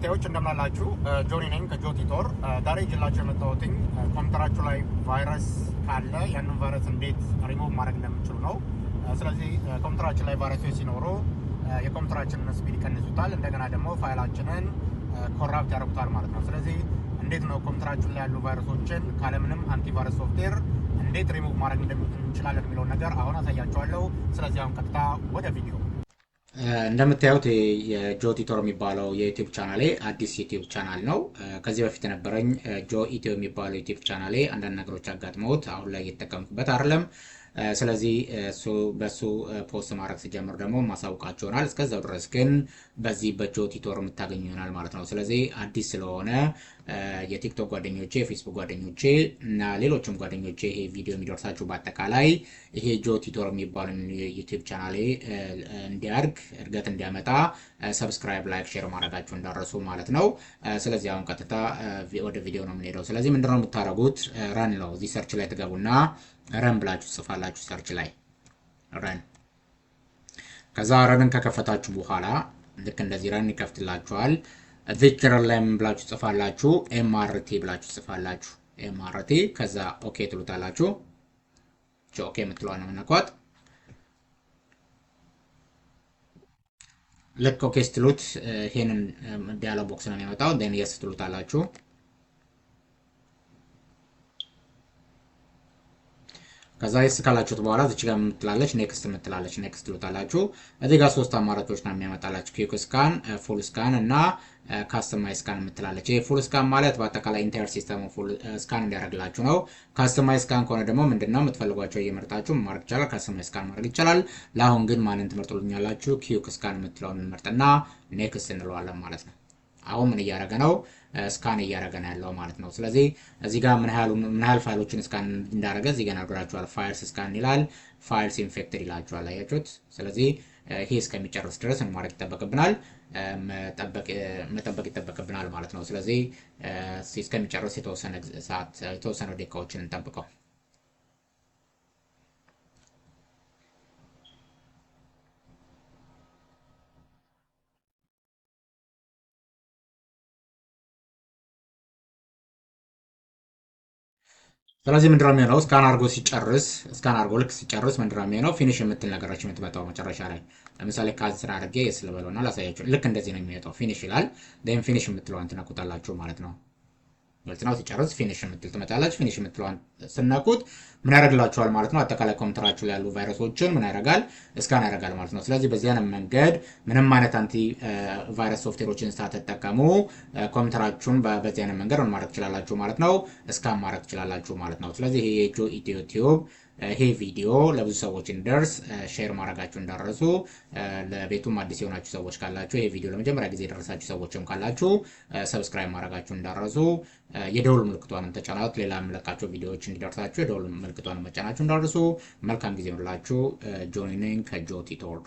ተከታታዮች እንደምናላችሁ ጆኒ ነኝ ከጆቲቶር ዛሬ ይዤላችሁ የመጣሁት ኮምፒውተራችሁ ላይ ቫይረስ ካለ ያንን ቫይረስ እንዴት ሪሙቭ ማድረግ እንደምትችሉ ነው። ስለዚህ ኮምፒውተራችን ላይ ቫይረሶች ሲኖሩ የኮምፒውተራችንን ስፒድ ይቀንሱታል፣ እንደገና ደግሞ ፋይላችንን ኮራፕት ያደርጉታል ማለት ነው። ስለዚህ እንዴት ነው ኮምፒውተራችን ላይ ያሉ ቫይረሶችን ካለምንም አንቲቫይረስ ሶፍትዌር እንዴት ሪሙቭ ማድረግ እንችላለን የሚለውን ነገር አሁን አሳያችኋለሁ። ስለዚህ አሁን ቀጥታ ወደ ቪዲዮ። እንደምታዩት የጆቲቶር የሚባለው የዩቲዩብ ቻናሌ አዲስ ዩቲዩብ ቻናል ነው። ከዚህ በፊት የነበረኝ ጆ ኢትዮ የሚባለው ዩቲዩብ ቻናሌ አንዳንድ ነገሮች አጋጥመውት አሁን ላይ እየተጠቀምኩበት አይደለም። ስለዚህ በሱ ፖስት ማድረግ ሲጀምር ደግሞ ማሳውቃችሁ ይሆናል። እስከዛው ድረስ ግን በዚህ በጆቲቶር የምታገኙ ይሆናል ማለት ነው። ስለዚህ አዲስ ስለሆነ የቲክቶክ ጓደኞቼ፣ የፌስቡክ ጓደኞቼ እና ሌሎችም ጓደኞቼ ይሄ ቪዲዮ የሚደርሳችሁ በአጠቃላይ ይሄ ጆቲቶር የሚባለው ዩቲዩብ ቻናሌ እንዲያድግ እድገት እንዲያመጣ ሰብስክራይብ፣ ላይክ፣ ሼር ማድረጋችሁ እንዳረሱ ማለት ነው። ስለዚህ አሁን ቀጥታ ወደ ቪዲዮ ነው የምንሄደው። ስለዚህ ምንድነው የምታደርጉት? ረን ነው። እዚህ ሰርች ላይ ትገቡና ረን ብላችሁ ጽፋላችሁ። ሰርች ላይ ረን። ከዛ ረንን ከከፈታችሁ በኋላ ልክ እንደዚህ ረን ይከፍትላችኋል። እዚህ ረን ላይ ምን ብላችሁ ጽፋላችሁ? ኤምአርቲ ብላችሁ ጽፋላችሁ። ኤምአርቲ። ከዛ ኦኬ ትሉታላችሁ። ኦኬ የምትለዋን ነው የምነኳት። ልክ ኦኬ ስትሉት ይሄንን ዲያሎግ ቦክስ ነው የሚያመጣው። ዴን የስ ትሉታላችሁ። ከዛ የስ ካላችሁት በኋላ እዚህ ጋር የምትላለች ኔክስት የምትላለች ኔክስት ትሉታላችሁ። እዚህ ጋር ሶስት አማራጮች ነው የሚያመጣላችሁ፣ ኩዊክ ስካን፣ ፉል ስካን እና ካስተማይዝ ስካን የምትላለች። ይሄ ፉል ስካን ማለት በአጠቃላይ ኢንታየር ሲስተሙ ፉል ስካን እንዲያደርግላችሁ ነው። ካስተማይዝ ስካን ከሆነ ደግሞ ምንድነው የምትፈልጓቸው እየመርጣችሁ ማድረግ ይቻላል። ካስተማይዝ ስካን ማድረግ ይቻላል። ለአሁን ግን ማንን ትመርጡልኛላችሁ? ኩዊክ ስካን የምትለውን እንመርጥና ኔክስት እንለዋለን ማለት ነው። አሁን ምን እያደረገ ነው? ስካን እያደረገ ነው ያለው ማለት ነው። ስለዚህ እዚህ ጋር ምን ያህል ፋይሎችን ስካን እንዳደረገ እዚህ ጋር ነግራችኋል። ፋይልስ ስካን ይላል፣ ፋይልስ ኢንፌክትድ ይላችኋል። አያችሁት? ስለዚህ ይሄ እስከሚጨርስ ድረስ ምን ማድረግ ይጠበቅብናል? መጠበቅ ይጠበቅብናል ማለት ነው። ስለዚህ እስከሚጨርስ የተወሰነ ደቂቃዎችን እንጠብቀው። ስለዚህ ምንድነው የሚሆነው? ስካን አድርጎ ልክ ሲጨርስ ምንድነው የሚሆነው? ፊኒሽ የምትል ነገራችን የምትመጣው መጨረሻ ላይ። ለምሳሌ ካንስል አድርጌ የስልበለውና ላሳያችሁ። ልክ እንደዚህ ነው የሚመጣው። ፊኒሽ ይላል። ዴን ፊኒሽ የምትለዋን ትነኩታላችሁ ማለት ነው። ማለት ነው ሲጨርስ ፊኒሽ የምትል ትመጣላችሁ። ፊኒሽ የምትለዋን ስነኩት ምን ያደርግላችኋል ማለት ነው? አጠቃላይ ኮምፒውተራችሁ ላይ ያሉ ቫይረሶችን ምን ያደርጋል? ስካን ያደርጋል ማለት ነው። ስለዚህ በዚህ አይነት መንገድ ምንም አይነት አንቲ ቫይረስ ሶፍትዌሮችን ሳትጠቀሙ ኮምፒውተራችሁን በዚህ አይነት መንገድ ምን ማድረግ ትችላላችሁ ማለት ነው? ስካን ማድረግ ትችላላችሁ ማለት ነው። ስለዚህ ይሄ የጆ ኢትዮ ቲዩብ ይሄ ቪዲዮ ለብዙ ሰዎች እንዲደርስ ሼር ማድረጋችሁ እንዳረሱ። ለቤቱም አዲስ የሆናችሁ ሰዎች ካላችሁ ይሄ ቪዲዮ ለመጀመሪያ ጊዜ የደረሳችሁ ሰዎችም ካላችሁ ሰብስክራይብ ማድረጋችሁ እንዳረሱ። የደውል ምልክቷንም ተጫናት። ሌላ የምለቃቸው ቪዲዮዎች እንዲደርሳችሁ የደውል ምልክቷንም መጫናችሁ እንዳረሱ። መልካም ጊዜ ይሁንላችሁ። ጆኒ ነኝ ከጆቲቶር።